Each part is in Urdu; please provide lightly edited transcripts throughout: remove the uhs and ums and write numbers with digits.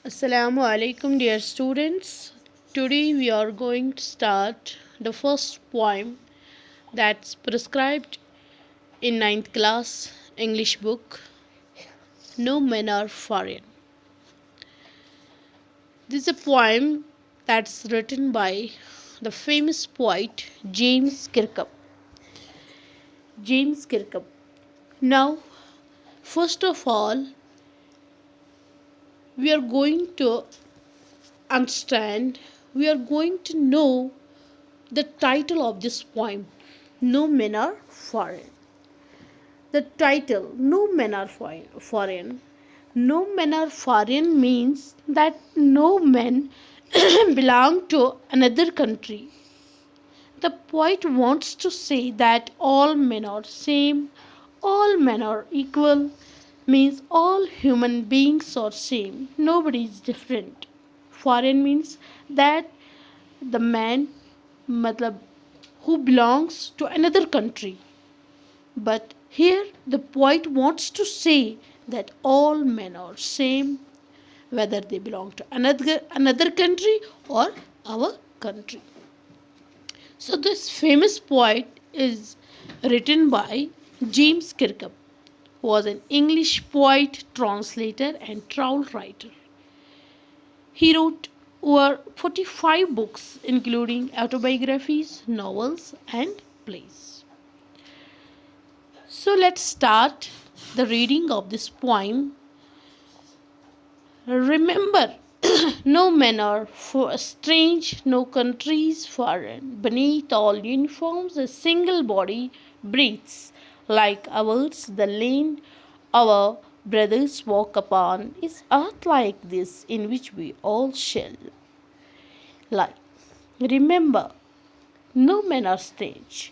Assalamu alaikum, dear students. Today we are going to start the first poem that's prescribed in ninth class English book, No Men Are Foreign. This is a poem that's written by the famous poet James Kirkup. James Kirkup. Now, first of all, we are going to understand, we are going to know the title of this poem, No Men Are Foreign. The title, No Men Are Foreign. No Men Are Foreign means that no men belong to another country. The poet wants to say that all men are same, all men are equal, means all human beings are same, nobody is different. Foreign means that the man matlab who belongs to another country. But here the poet wants to say that all men are same, whether they belong to another country or our country. So this famous poet is written by James Kirkup, who was an English poet, translator, and travel writer. He wrote over 45 books, including autobiographies, novels, and plays. So let's start the reading of this poem. Remember, no men are strange, no countries foreign. Beneath all uniforms, a single body breathes like ours. The land our brothers walk upon is earth like this, in which we all shall lie. Remember, no men are strange.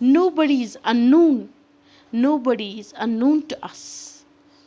Nobody is unknown. Nobody is unknown to us.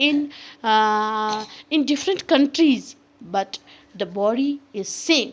in different countries, but the body is same.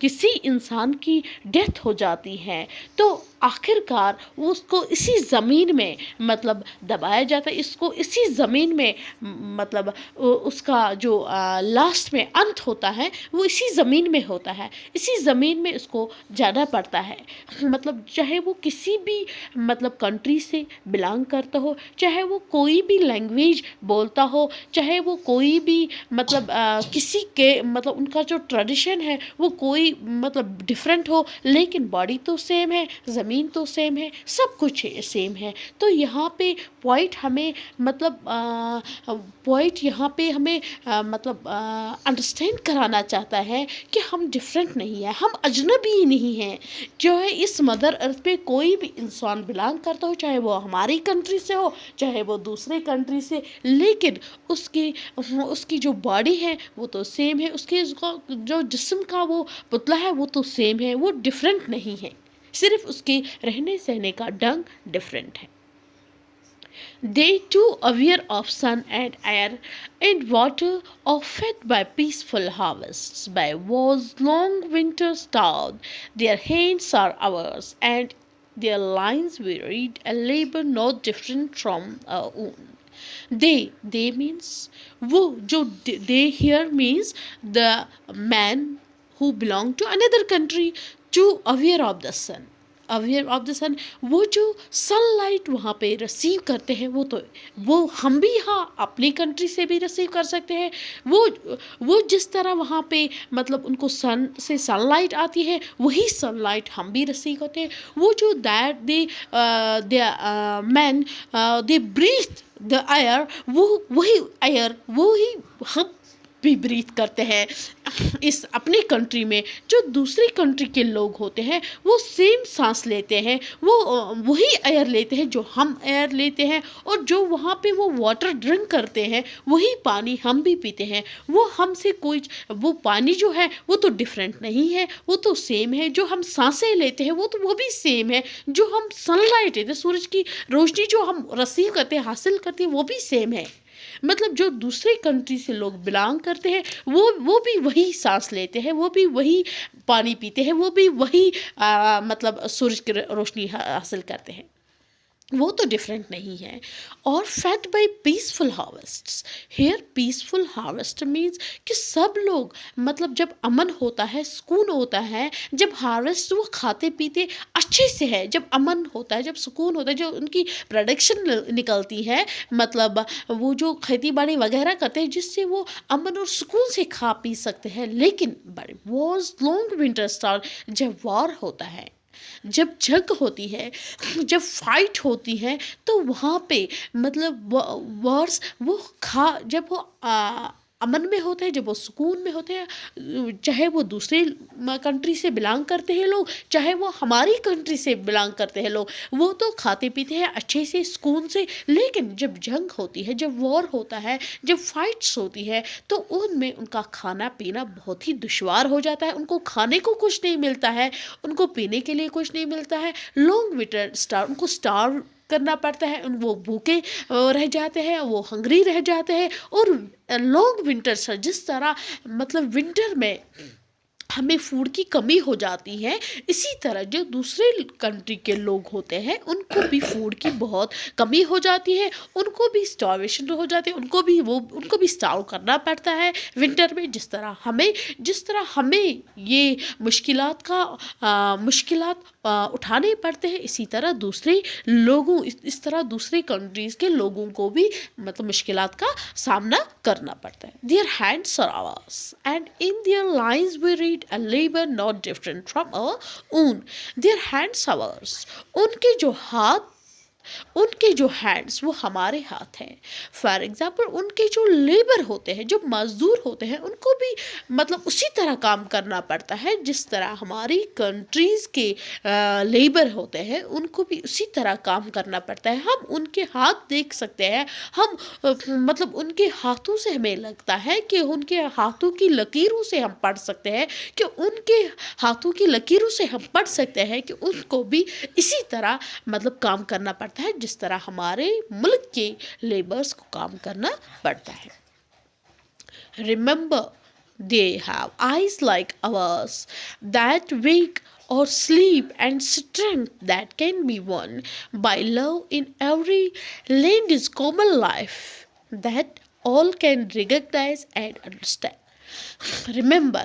کسی انسان کی ڈیتھ ہو جاتی ہے تو آخر کار وہ اس کو اسی زمین میں مطلب دبایا جاتا ہے، اس کو اسی زمین میں مطلب اس کا جو لاسٹ میں انت ہوتا ہے وہ اسی زمین میں ہوتا ہے، اسی زمین میں اس کو جانا پڑتا ہے۔ مطلب چاہے وہ کسی بھی مطلب کنٹری سے بلانگ کرتا ہو، چاہے وہ کوئی بھی لینگویج بولتا ہو، چاہے وہ کوئی بھی مطلب کسی کے مطلب ان کا جو ٹریڈیشن ہے وہ کوئی مطلب ڈفرینٹ ہو، لیکن باڈی تو سیم ہے، زمین تو سیم ہے، سب کچھ سیم ہے۔ تو یہاں پہ پوائٹ ہمیں مطلب پوائٹ یہاں پہ ہمیں مطلب انڈرسٹینڈ کرانا چاہتا ہے کہ ہم ڈفرینٹ نہیں ہیں، ہم اجنبی نہیں ہیں۔ جو ہے اس مدر ارتھ پہ کوئی بھی انسان بلانگ کرتا ہو، چاہے وہ ہماری کنٹری سے ہو چاہے وہ دوسرے کنٹری سے، لیکن اس کی جو باڈی ہے وہ تو سیم ہے، اس کے جو جسم کا وہ پتلا ہے وہ تو سیم ہے، وہ ڈفرینٹ نہیں ہے، صرف اس کے رہنے سہنے کا ڈھنگ ڈفرینٹ ہے۔ They too aware of sun and air and water, are fed by peaceful harvests, by wars long winter starved. Their hands are ours, and their lines we read a labor not different from our own. They means وہ جو they here means the man who belong to another country to aware of the sun. Aware of the sun, وہ جو سن لائٹ وہاں پہ ریسیو کرتے ہیں وہ ہم بھی یہاں اپنی کنٹری سے بھی ریسیو کر سکتے ہیں۔ وہ جس طرح وہاں پہ مطلب ان کو سن سے سن لائٹ آتی ہے وہی سن لائٹ ہم بھی ریسیو کرتے ہیں۔ وہ جو that they mean they breathe the air, وہی ایئر وہی ہم بھی بریتھ کرتے ہیں اس اپنی کنٹری میں۔ جو دوسری کنٹری کے لوگ ہوتے ہیں وہ سیم سانس لیتے ہیں، وہ وہی ایئر لیتے ہیں جو ہم ایئر لیتے ہیں، اور جو وہاں پہ وہ واٹر ڈرنک کرتے ہیں وہی پانی ہم بھی پیتے ہیں۔ وہ ہم سے کوئی وہ پانی جو ہے وہ تو ڈفرینٹ نہیں ہے، وہ تو سیم ہے۔ جو ہم سانسیں لیتے ہیں وہ بھی سیم ہے۔ جو ہم سن لائٹ لیتے ہیں، سورج کی روشنی جو ہم ریسیو کرتے ہیں، حاصل کرتے ہیں، وہ بھی سیم ہے۔ مطلب جو دوسرے کنٹری سے لوگ بلانگ کرتے ہیں وہ بھی وہی سانس لیتے ہیں، وہ بھی وہی پانی پیتے ہیں، وہ بھی وہی مطلب سورج کی روشنی حاصل کرتے ہیں، وہ تو ڈفرینٹ نہیں ہے۔ اور fed by peaceful harvests, here peaceful harvest means کہ سب لوگ مطلب جب امن ہوتا ہے، سکون ہوتا ہے، جب ہارویسٹ وہ کھاتے پیتے اچھے سے ہے، جب امن ہوتا ہے، جب سکون ہوتا ہے، جو ان کی پروڈکشن نکلتی ہے، مطلب وہ جو کھیتی باڑی وغیرہ کرتے ہیں جس سے وہ امن اور سکون سے کھا پی سکتے ہیں۔ لیکن واز لانگ ونٹر اسٹار، جب وار ہوتا ہے، جب جنگ ہوتی ہے، جب فائٹ ہوتی ہے، تو وہاں پہ مطلب وارس وہ جب وہ امن میں ہوتے ہیں، جب وہ سکون میں ہوتے ہیں، چاہے وہ دوسرے کنٹری سے بلانگ کرتے ہیں لوگ، چاہے وہ ہماری کنٹری سے بلانگ کرتے ہیں لوگ، وہ تو کھاتے پیتے ہیں اچھے سے سکون سے۔ لیکن جب جنگ ہوتی ہے، جب وار ہوتا ہے، جب فائٹس ہوتی ہے، تو ان میں ان کا کھانا پینا بہت ہی دشوار ہو جاتا ہے، ان کو کھانے کو کچھ نہیں ملتا ہے، ان کو پینے کے لیے کچھ نہیں ملتا ہے۔ لانگ ونٹر اسٹار، ان کو اسٹارو کرنا پڑتا ہے، وہ بھوکے رہ جاتے ہیں، وہ ہنگری رہ جاتے ہیں۔ اور لانگ ونٹر سر، جس طرح مطلب ونٹر میں ہمیں فوڈ کی کمی ہو جاتی ہے، اسی طرح جو دوسرے کنٹری کے لوگ ہوتے ہیں ان کو بھی فوڈ کی بہت کمی ہو جاتی ہے، ان کو بھی اسٹارویشن ہو جاتی ہے، ان کو بھی اسٹارو کرنا پڑتا ہے ونٹر میں۔ جس طرح ہمیں یہ مشکلات اٹھانے پڑتے ہیں، اسی طرح اس طرح دوسرے کنٹریز کے لوگوں کو بھی مطلب مشکلات کا سامنا کرنا پڑتا ہے۔ Their hands are ours, and in their lines we read a labor not different from our own. Their hands are ours. ان کے جو ہینڈس وہ ہمارے ہاتھ ہیں۔ فار ایگزامپل ان کے جو لیبر ہوتے ہیں، جو مزدور ہوتے ہیں، ان کو بھی مطلب اسی طرح کام کرنا پڑتا ہے جس طرح ہماری کنٹریز کے لیبر ہوتے ہیں، ان کو بھی اسی طرح کام کرنا پڑتا ہے۔ ہم ان کے ہاتھ دیکھ سکتے ہیں، ہم مطلب ان کے ہاتھوں سے ہمیں لگتا ہے کہ ان کے ہاتھوں کی لکیروں سے ہم پڑھ سکتے ہیں کہ ان کے ہاتھوں کی لکیروں سے ہم پڑھ سکتے ہیں کہ ان کو بھی اسی طرح مطلب کام کرنا پڑتا ہے جس طرح ہمارے ملک کے لیبرز کو کام کرنا پڑتا ہے۔ Remember They have eyes like ours that wake or sleep, and strength that can be won by love in every land is common life that all can recognize and understand. Remember,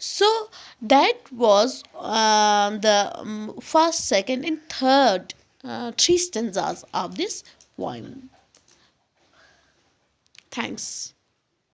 So that was the first, second, and third three stanzas of this poem. Thanks.